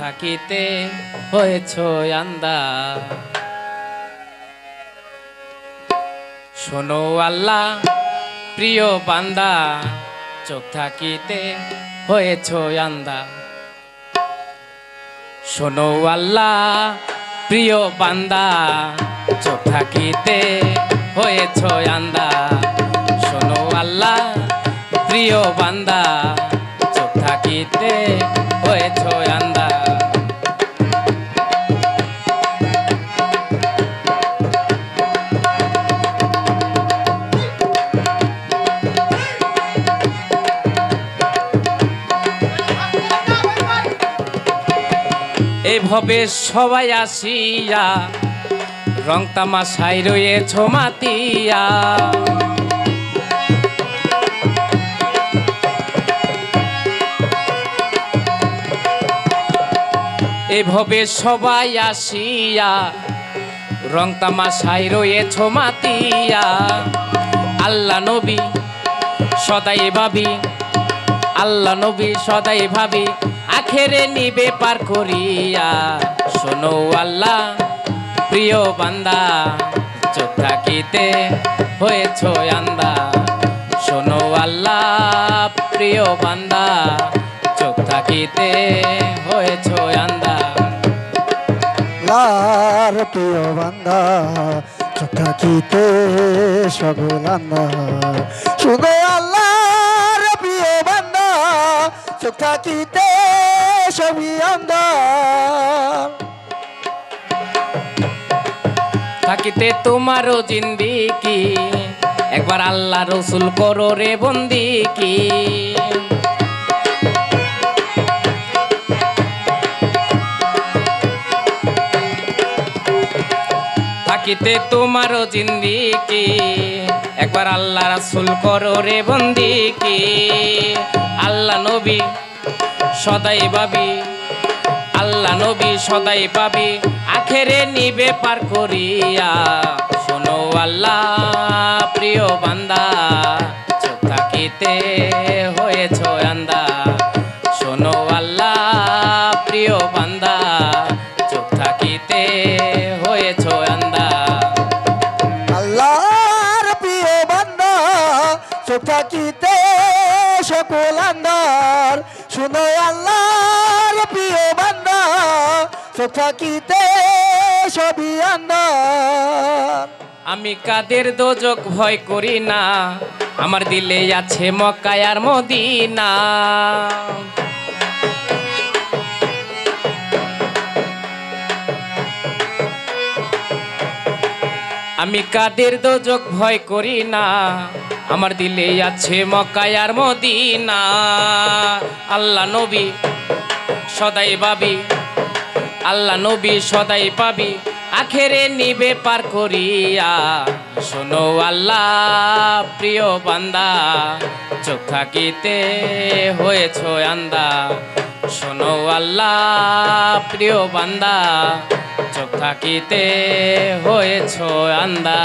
থাকিতে হয়েছ আন্দা। শোনো আল্লাহ প্রিয় বান্দা, চোখ থাকিতে হয়েছ আন্দা। শোনো আল্লাহ প্রিয় বান্দা, চোখ থাকিতে হয়েছ আন্দা। শোনো আল্লাহ প্রিয় বান্দা, চোখ থাকিতে হয়েছ আন্দা। এভাবে সবাই আসিয়া রং তামাশায় রয়েছ মাতিয়া। এভাবে সবাই আসিয়া রং তামাশায় রয়েছ মাতিয়া। আল্লাহ নবী সদাই ভাবি, আল্লাহ নবী সদাই ভাবি আখেরে নিবে পার করিয়া। শোনো আল্লাহ প্রিয় বান্দা, চোখ থাকিতে হয়েছ আন্দা। শোনো আল্লাহ প্রিয় বান্দা, চোখ থাকিতে হয়েছ আন্দা। আল্লাহর প্রিয় বান্দা, চোখ থাকিতে সকল আন্দা। শুধু আল্লাহর প্রিয় বান্দা, চোখ থাকিতে সবই আন্দা। থাকিতে তোমারও জিন্দিকি, একবার আল্লাহ রসুল করো রে বন্দিকি। থাকিতে তোমারও জিন্দিকি, একবার আল্লাহ রসুল করো রে বন্দিকি। আল্লাহ নবী সদাই ভাবি, আল্লাহ নবী সদাই পাবি আখেরে নিবে পার করিয়া। শোনো আল্লাহ প্রিয় বান্দা, চোখ থাকিতে হয়েছ আন্দা। শোনো আল্লাহ প্রিয় বান্দা, চোখ থাকিতে হয়েছ আন্দা। আল্লাহর প্রিয় বান্দা, চোখ থাকিতে সকল আন্দার। শুনো আল্লাহর প্রিয় বান্দা, চোখ থাকিতে সবই আন্দার। আমি কাদের দোজক ভয় করি না, আমার দিলে আছে মক্কা আর মদিনা। আমি কাদের দোজক ভয় করি না, আমার দিলে আছে মক্কা আর মদিনা। আল্লাহ নবী সদাই ভাবি, আল্লাহ নবী সদাই পাবি আখেরে নিবে পার করিয়া। শোনো আল্লাহ প্রিয় বান্দা, চোখ থাকিতে হয়েছ আন্দা। শোনো আল্লাহ প্রিয় বান্দা, চোখ থাকিতে হয়েছ আন্দা।